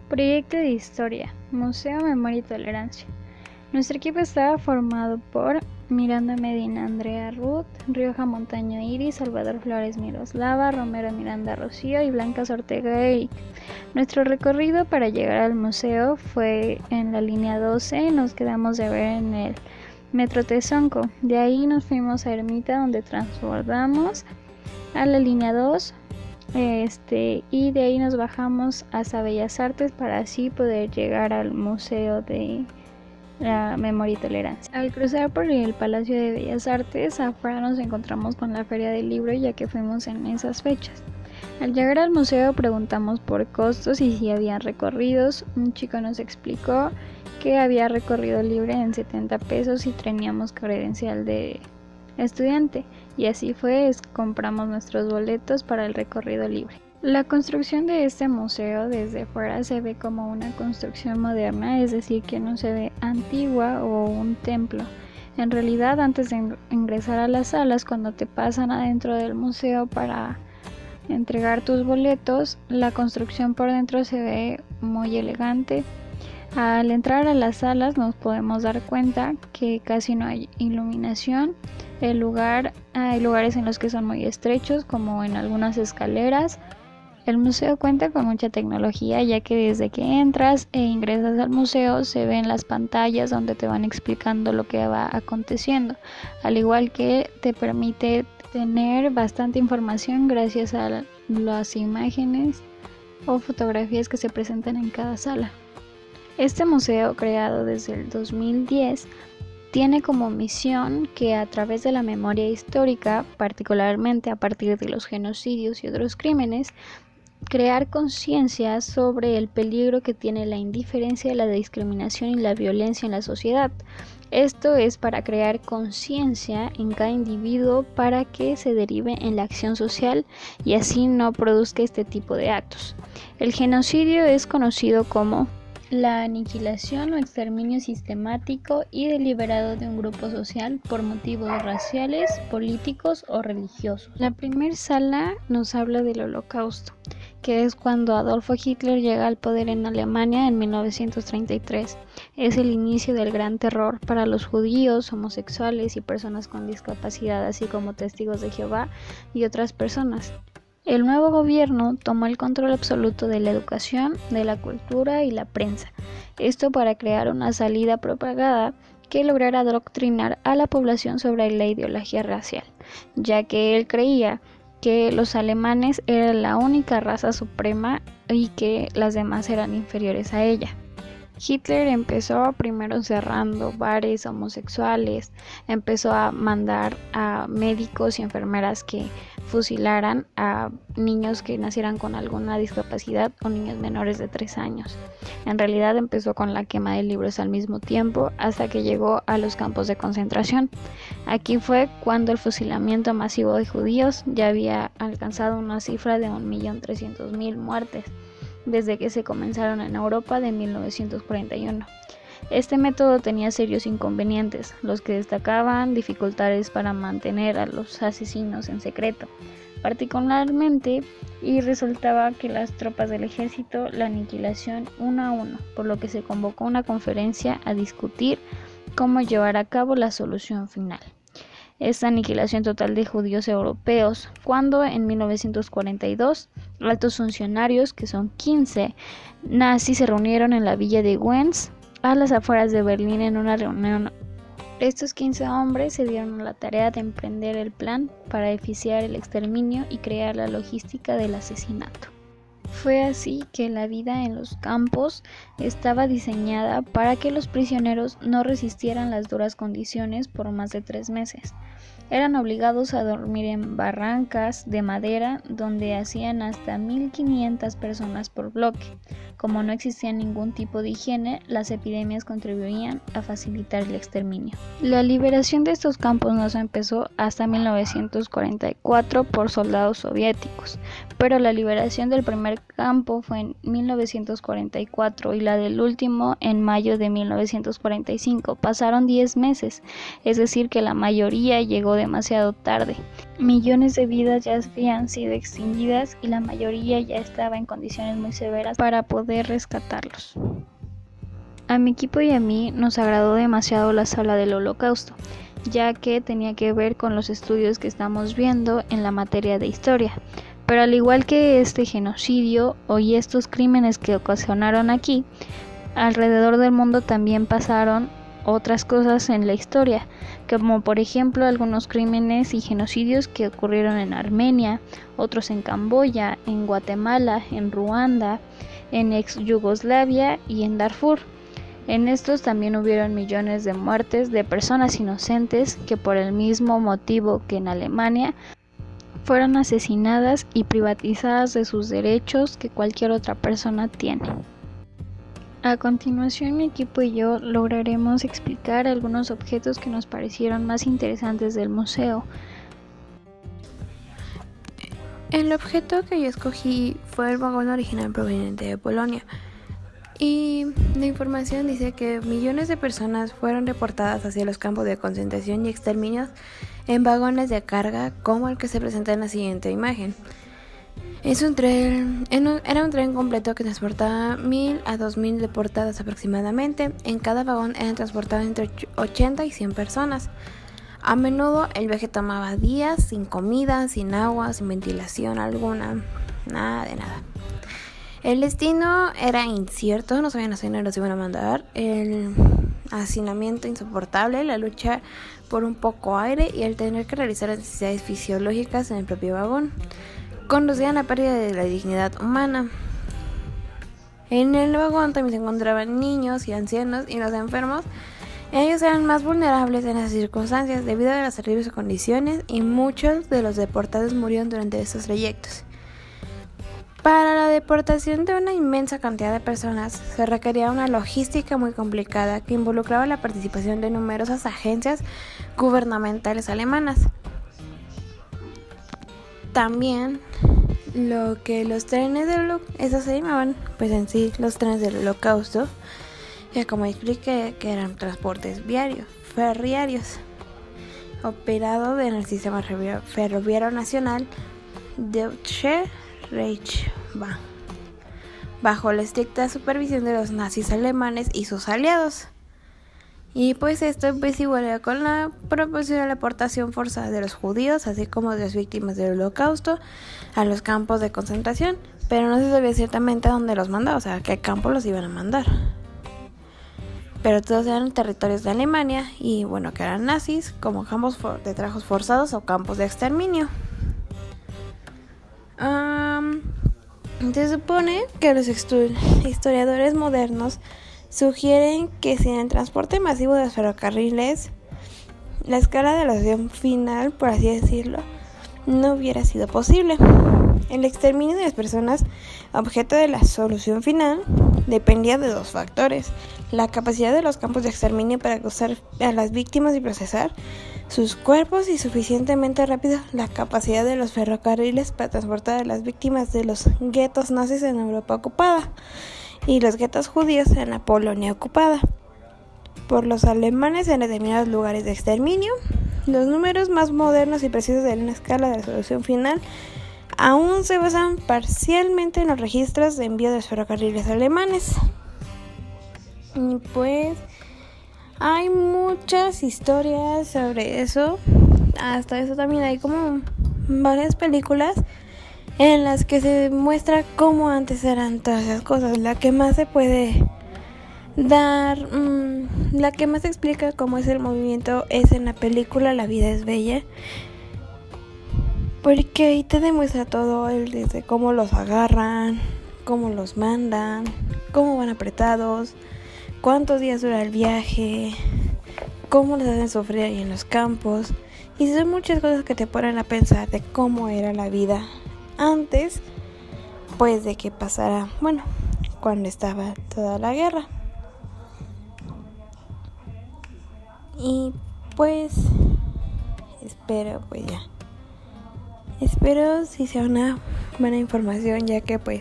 Proyecto de Historia, Museo Memoria y Tolerancia. Nuestro equipo estaba formado por Miranda Medina, Andrea Ruth, Rioja Montaño Iris, Salvador Flores Miroslava, Romero Miranda Rocío y Blanca Ortega Eric. Nuestro recorrido para llegar al museo fue en la línea 12, nos quedamos de ver en el Metro Tezonco. De ahí nos fuimos a Ermita, donde transbordamos a la línea 2. Y de ahí nos bajamos hasta Bellas Artes para así poder llegar al Museo de la Memoria y Tolerancia. Al cruzar por el Palacio de Bellas Artes, afuera nos encontramos con la Feria del Libro, ya que fuimos en esas fechas. Al llegar al museo preguntamos por costos y si había recorridos. Un chico nos explicó que había recorrido libre en 70 pesos y teníamos credencial de estudiante, y así fue, compramos nuestros boletos para el recorrido libre. La construcción de este museo desde fuera se ve como una construcción moderna, es decir, que no se ve antigua o un templo. En realidad, antes de ingresar a las salas, cuando te pasan adentro del museo para entregar tus boletos, la construcción por dentro se ve muy elegante. Al entrar a las salas nos podemos dar cuenta que casi no hay iluminación. Hay lugares en los que son muy estrechos, como en algunas escaleras. El museo cuenta con mucha tecnología, ya que desde que entras e ingresas al museo se ven las pantallas donde te van explicando lo que va aconteciendo, al igual que te permite tener bastante información gracias a las imágenes o fotografías que se presentan en cada sala. Este museo, creado desde el 2010, tiene como misión que a través de la memoria histórica, particularmente a partir de los genocidios y otros crímenes, crear conciencia sobre el peligro que tiene la indiferencia, la discriminación y la violencia en la sociedad. Esto es para crear conciencia en cada individuo para que se derive en la acción social y así no produzca este tipo de actos. El genocidio es conocido como la aniquilación o exterminio sistemático y deliberado de un grupo social por motivos raciales, políticos o religiosos. La primera sala nos habla del Holocausto, que es cuando Adolfo Hitler llega al poder en Alemania en 1933. Es el inicio del Gran Terror para los judíos, homosexuales y personas con discapacidad, así como testigos de Jehová y otras personas. El nuevo gobierno tomó el control absoluto de la educación, de la cultura y la prensa. Esto para crear una salida propagada que lograra adoctrinar a la población sobre la ideología racial, ya que él creía que los alemanes eran la única raza suprema y que las demás eran inferiores a ella. Hitler empezó primero cerrando bares homosexuales, empezó a mandar a médicos y enfermeras que fusilaran a niños que nacieran con alguna discapacidad o niños menores de 3 años. En realidad empezó con la quema de libros al mismo tiempo hasta que llegó a los campos de concentración. Aquí fue cuando el fusilamiento masivo de judíos ya había alcanzado una cifra de 1.300.000 muertes desde que se comenzaron en Europa de 1941. Este método tenía serios inconvenientes, los que destacaban dificultades para mantener a los asesinos en secreto, particularmente, y resultaba que las tropas del ejército la aniquilación uno a uno, por lo que se convocó una conferencia a discutir cómo llevar a cabo la solución final. Esta aniquilación total de judíos europeos, cuando en 1942 altos funcionarios, que son 15 nazis, se reunieron en la villa de Wenz, a las afueras de Berlín, en una reunión. Estos 15 hombres se dieron a la tarea de emprender el plan para eficiar el exterminio y crear la logística del asesinato. Fue así que la vida en los campos estaba diseñada para que los prisioneros no resistieran las duras condiciones por más de 3 meses. Eran obligados a dormir en barracas de madera donde hacían hasta 1.500 personas por bloque. Como no existía ningún tipo de higiene, las epidemias contribuían a facilitar el exterminio. La liberación de estos campos no se empezó hasta 1944 por soldados soviéticos, pero la liberación del primer campo fue en 1944 y la del último en mayo de 1945. Pasaron 10 meses, es decir que la mayoría llegó de demasiado tarde. Millones de vidas ya habían sido extinguidas y la mayoría ya estaba en condiciones muy severas para poder rescatarlos. A mi equipo y a mí nos agradó demasiado la sala del Holocausto, ya que tenía que ver con los estudios que estamos viendo en la materia de historia. Pero al igual que este genocidio y estos crímenes que ocasionaron aquí, alrededor del mundo también pasaron otras cosas en la historia, como por ejemplo algunos crímenes y genocidios que ocurrieron en Armenia, otros en Camboya, en Guatemala, en Ruanda, en ex Yugoslavia y en Darfur. En estos también hubieron millones de muertes de personas inocentes que por el mismo motivo que en Alemania fueron asesinadas y privatizadas de sus derechos que cualquier otra persona tiene. A continuación, mi equipo y yo lograremos explicar algunos objetos que nos parecieron más interesantes del museo. El objeto que yo escogí fue el vagón original proveniente de Polonia. Y la información dice que millones de personas fueron deportadas hacia los campos de concentración y exterminios en vagones de carga, como el que se presenta en la siguiente imagen. Era un tren completo que transportaba 1,000 a 2,000 deportadas aproximadamente. En cada vagón eran transportadas entre 80 y 100 personas. A menudo el viaje tomaba días sin comida, sin agua, sin ventilación alguna, nada de nada. El destino era incierto, no sabían a dónde los iban a mandar. El hacinamiento insoportable, la lucha por un poco aire y el tener que realizar necesidades fisiológicas en el propio vagón conducían a pérdida de la dignidad humana. En el vagón también se encontraban niños y ancianos y los enfermos. Ellos eran más vulnerables en esas circunstancias debido a las terribles condiciones y muchos de los deportados murieron durante estos trayectos. Para la deportación de una inmensa cantidad de personas se requería una logística muy complicada que involucraba la participación de numerosas agencias gubernamentales alemanas. También lo que los trenes esos se llamaban, pues en sí, los trenes del Holocausto, que como expliqué, que eran transportes ferroviarios, operado en el sistema ferroviario nacional Deutsche Reichsbahn, bajo la estricta supervisión de los nazis alemanes y sus aliados. Y pues esto pues igual con la proposición de la deportación forzada de los judíos, así como de las víctimas del Holocausto, a los campos de concentración, pero no se sabía ciertamente a dónde los mandaba, o sea, a qué campo los iban a mandar. Pero todos eran territorios de Alemania y bueno, que eran nazis, como campos de trabajos forzados o campos de exterminio. Se supone que los historiadores modernos sugieren que sin el transporte masivo de los ferrocarriles, la escala de la solución final, por así decirlo, no hubiera sido posible. El exterminio de las personas objeto de la solución final dependía de dos factores: la capacidad de los campos de exterminio para acusar a las víctimas y procesar sus cuerpos, y suficientemente rápido la capacidad de los ferrocarriles para transportar a las víctimas de los guetos nazis en Europa ocupada y los guetos judíos en la Polonia ocupada por los alemanes en determinados lugares de exterminio. Los números más modernos y precisos de una escala de la solución final aún se basan parcialmente en los registros de envío de los ferrocarriles alemanes. Y pues hay muchas historias sobre eso. Hasta eso también hay como varias películas en las que se muestra cómo antes eran todas esas cosas. La que más se puede dar, la que más explica cómo es el movimiento es en la película La vida es bella, porque ahí te demuestra todo, desde cómo los agarran, cómo los mandan, cómo van apretados, cuántos días dura el viaje, cómo les hacen sufrir ahí en los campos. Y son muchas cosas que te ponen a pensar de cómo era la vida antes, pues de que pasara, bueno, cuando estaba toda la guerra. Y pues espero si sea una buena información, ya que pues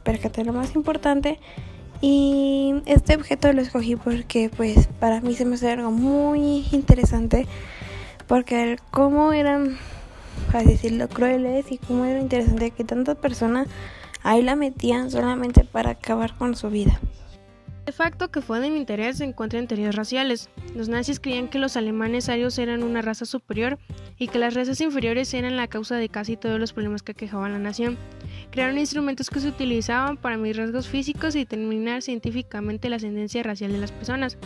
percaté lo más importante. Y este objeto lo escogí porque pues para mí se me hace algo muy interesante, porque cómo eran, para decirlo, crueles y cómo era interesante que tantas personas ahí la metían solamente para acabar con su vida. De facto que fue de mi interés se encuentra en teorías raciales. Los nazis creían que los alemanes arios eran una raza superior y que las razas inferiores eran la causa de casi todos los problemas que aquejaban la nación. Crearon instrumentos que se utilizaban para medir rasgos físicos y determinar científicamente la ascendencia racial de las personas,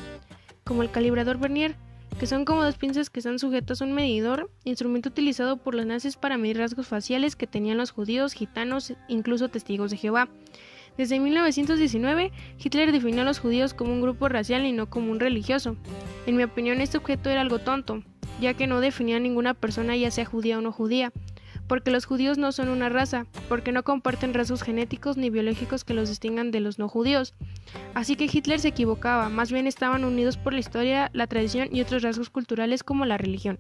como el calibrador Vernier, que son como dos pinzas que están sujetas a un medidor, instrumento utilizado por los nazis para medir rasgos faciales que tenían los judíos, gitanos, incluso testigos de Jehová. Desde 1919, Hitler definió a los judíos como un grupo racial y no como un religioso. En mi opinión, este objeto era algo tonto, ya que no definía a ninguna persona, ya sea judía o no judía, porque los judíos no son una raza, porque no comparten rasgos genéticos ni biológicos que los distingan de los no judíos. Así que Hitler se equivocaba, más bien estaban unidos por la historia, la tradición y otros rasgos culturales como la religión.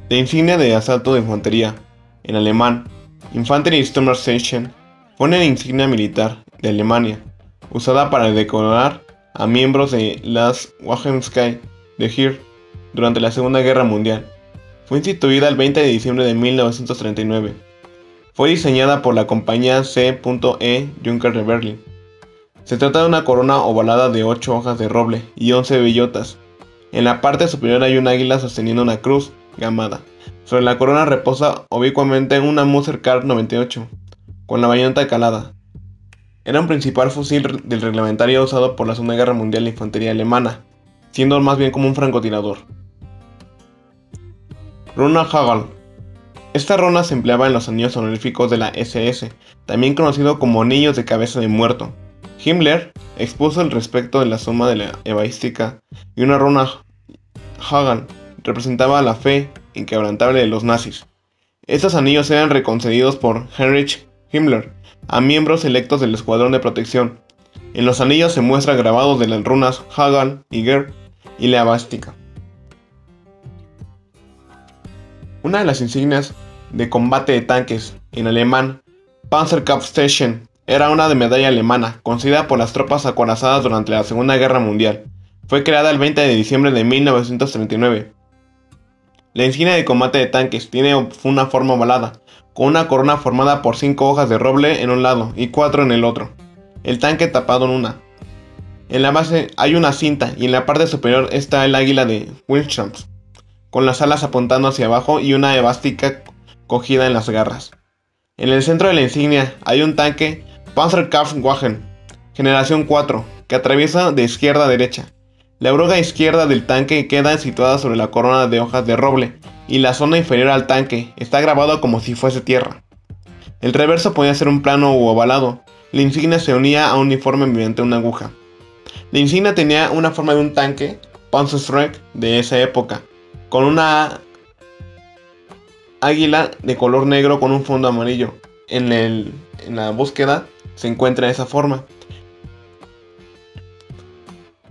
La insignia de asalto de infantería, en alemán, Infanterie Sturmabzeichen, fue una insignia militar de Alemania, usada para decorar a miembros de las Waffenscheid de Heer durante la Segunda Guerra Mundial. Fue instituida el 20 de diciembre de 1939. Fue diseñada por la compañía C.E. Junker de Berlín. Se trata de una corona ovalada de 8 hojas de roble y 11 bellotas. En la parte superior hay un águila sosteniendo una cruz gamada. Sobre la corona reposa ubicuamente una Mauser Kar 98, con la bayoneta calada. Era un principal fusil del reglamentario usado por la Segunda Guerra Mundial de infantería alemana, siendo más bien como un francotirador. Runa Hagel. Esta runa se empleaba en los anillos honoríficos de la SS, también conocido como anillos de cabeza de muerto. Himmler expuso el respecto de la suma de la evaística y una runa Hagel representaba la fe inquebrantable de los nazis. Estos anillos eran reconstruidos por Heinrich Himmler a miembros electos del Escuadrón de Protección. En los anillos se muestran grabados de las runas Hagel y Ger y la evástica. Una de las insignias de combate de tanques, en alemán Panzerkampfzeichen, era una de medalla alemana, concedida por las tropas acorazadas durante la Segunda Guerra Mundial. Fue creada el 20 de diciembre de 1939. La insignia de combate de tanques tiene una forma ovalada, con una corona formada por 5 hojas de roble en un lado y 4 en el otro. El tanque tapado en una. En la base hay una cinta y en la parte superior está el águila de Wilhelmshaven, con las alas apuntando hacia abajo y una evástica cogida en las garras. En el centro de la insignia hay un tanque Panzerkampfwagen, generación 4, que atraviesa de izquierda a derecha. La oruga izquierda del tanque queda situada sobre la corona de hojas de roble y la zona inferior al tanque está grabado como si fuese tierra. El reverso podía ser un plano u ovalado. La insignia se unía a un uniforme mediante una aguja. La insignia tenía una forma de un tanque Panzerschreck de esa época, con una águila de color negro con un fondo amarillo. En la búsqueda se encuentra esa forma.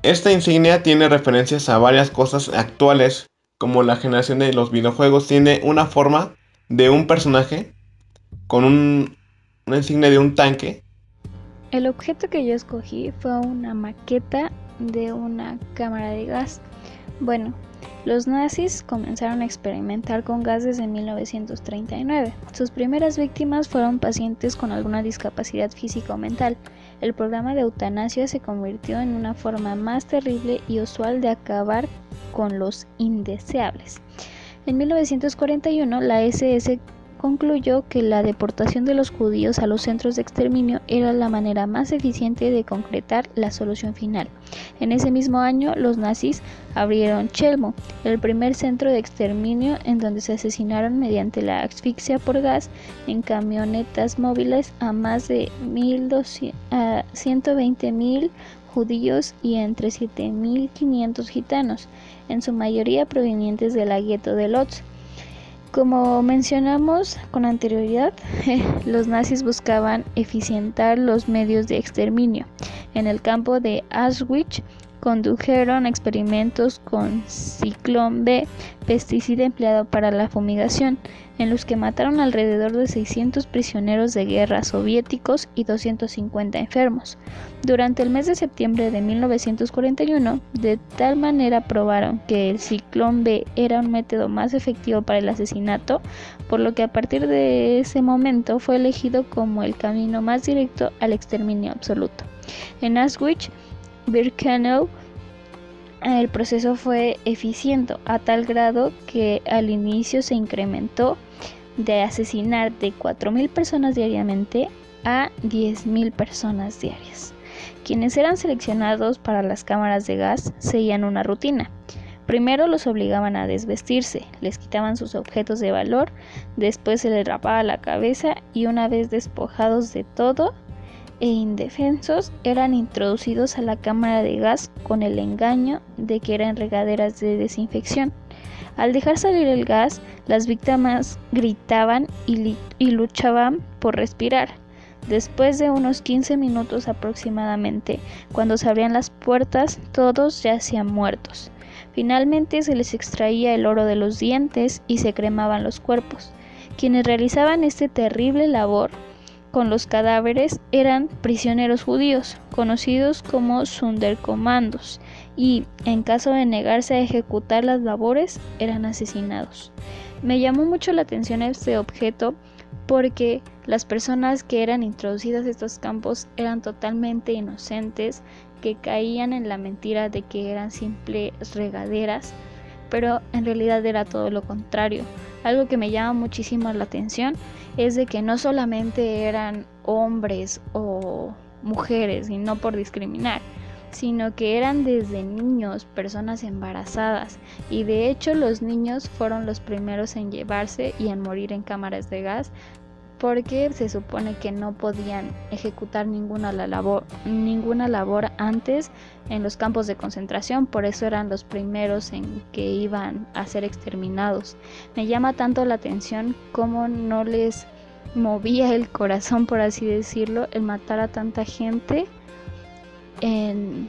Esta insignia tiene referencias a varias cosas actuales, como la generación de los videojuegos. Tiene una forma de un personaje con una insignia de un tanque. El objeto que yo escogí fue una maqueta de una cámara de gas. Bueno, los nazis comenzaron a experimentar con gas desde 1939. Sus primeras víctimas fueron pacientes con alguna discapacidad física o mental. El programa de eutanasia se convirtió en una forma más terrible y usual de acabar con los indeseables. En 1941, la SS concluyó que la deportación de los judíos a los centros de exterminio era la manera más eficiente de concretar la solución final. En ese mismo año, los nazis abrieron Chelmo, el primer centro de exterminio en donde se asesinaron mediante la asfixia por gas en camionetas móviles a más de 120.000 judíos y entre 7.500 gitanos, en su mayoría provenientes de la gueto de Lodz. Como mencionamos con anterioridad, los nazis buscaban eficientar los medios de exterminio. En el campo de Auschwitz, condujeron experimentos con Ciclón B, pesticida empleado para la fumigación, en los que mataron alrededor de 600 prisioneros de guerra soviéticos y 250 enfermos. Durante el mes de septiembre de 1941, de tal manera probaron que el Ciclón B era un método más efectivo para el asesinato, por lo que a partir de ese momento fue elegido como el camino más directo al exterminio absoluto. En Auschwitz-Birkenau, el proceso fue eficiente a tal grado que al inicio se incrementó de asesinar de 4.000 personas diariamente a 10.000 personas diarias. Quienes eran seleccionados para las cámaras de gas seguían una rutina. Primero los obligaban a desvestirse, les quitaban sus objetos de valor, después se les rapaba la cabeza y una vez despojados de todo e indefensos eran introducidos a la cámara de gas con el engaño de que eran regaderas de desinfección. Al dejar salir el gas, las víctimas gritaban y luchaban por respirar. Después de unos 15 minutos aproximadamente, cuando se abrían las puertas, todos yacían muertos. Finalmente se les extraía el oro de los dientes y se cremaban los cuerpos. Quienes realizaban este terrible labor con los cadáveres eran prisioneros judíos, conocidos como Sonderkommandos, y, en caso de negarse a ejecutar las labores, eran asesinados. Me llamó mucho la atención este objeto porque las personas que eran introducidas a estos campos eran totalmente inocentes, que caían en la mentira de que eran simples regaderas, pero en realidad era todo lo contrario. Algo que me llama muchísimo la atención es de que no solamente eran hombres o mujeres, y no por discriminar, sino que eran desde niños, personas embarazadas, y de hecho los niños fueron los primeros en llevarse y en morir en cámaras de gas, porque se supone que no podían ejecutar ninguna labor antes en los campos de concentración, por eso eran los primeros en que iban a ser exterminados. Me llama tanto la atención cómo no les movía el corazón, por así decirlo, el matar a tanta gente en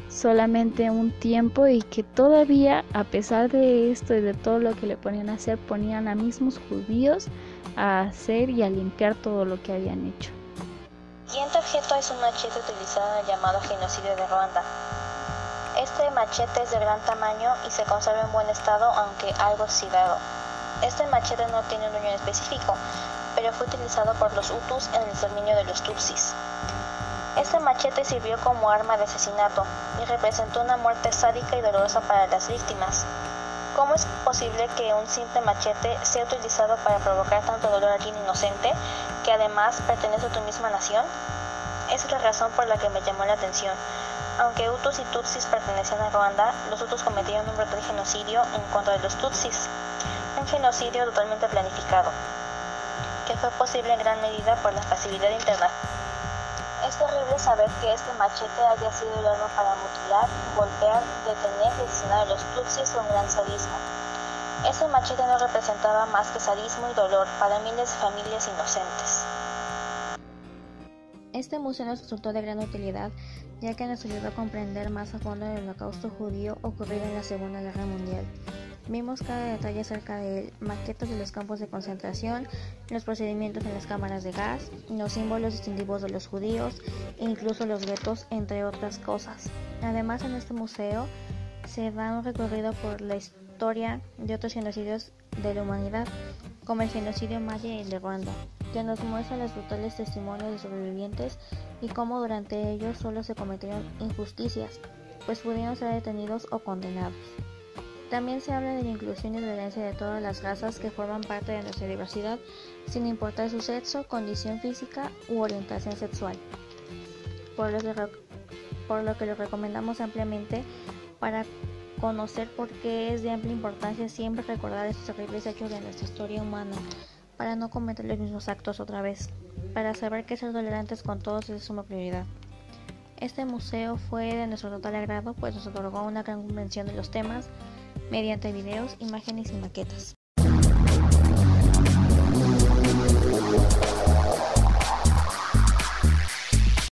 solamente un tiempo, y que todavía, a pesar de esto y de todo lo que le ponían a hacer, ponían a mismos judíos a hacer y a limpiar todo lo que habían hecho. El siguiente objeto es un machete utilizado en el llamado genocidio de Ruanda. Este machete es de gran tamaño y se conserva en buen estado, aunque algo oxidado. Este machete no tiene un dueño específico, pero fue utilizado por los Hutus en el exterminio de los Tutsis. Este machete sirvió como arma de asesinato y representó una muerte sádica y dolorosa para las víctimas. ¿Cómo es posible que un simple machete sea utilizado para provocar tanto dolor a alguien inocente, que además pertenece a tu misma nación? Esa es la razón por la que me llamó la atención. Aunque Hutus y Tutsis pertenecían a Ruanda, los Hutus cometieron un brutal genocidio en contra de los Tutsis, un genocidio totalmente planificado, que fue posible en gran medida por la facilidad interna. Es terrible saber que este machete haya sido el arma para mutilar, golpear, detener y asesinar a los Tutsis con gran sadismo. Este machete no representaba más que sadismo y dolor para miles de familias inocentes. Este museo nos resultó de gran utilidad, ya que nos ayudó a comprender más a fondo el holocausto judío ocurrido en la Segunda Guerra Mundial. Vimos cada detalle acerca de él, maquetas de los campos de concentración, los procedimientos en las cámaras de gas, los símbolos distintivos de los judíos e incluso los guetos, entre otras cosas. Además, en este museo se da un recorrido por la historia de otros genocidios de la humanidad, como el genocidio maya y el de Ruanda, que nos muestra los brutales testimonios de sobrevivientes y cómo durante ellos solo se cometieron injusticias, pues pudieron ser detenidos o condenados. También se habla de la inclusión y tolerancia de todas las razas que forman parte de nuestra diversidad, sin importar su sexo, condición física u orientación sexual, por lo que lo recomendamos ampliamente para conocer por qué es de amplia importancia siempre recordar estos terribles hechos de nuestra historia humana, para no cometer los mismos actos otra vez, para saber que ser tolerantes con todos es suma prioridad. Este museo fue de nuestro total agrado, pues nos otorgó una gran comprensión de los temas, mediante videos, imágenes y maquetas.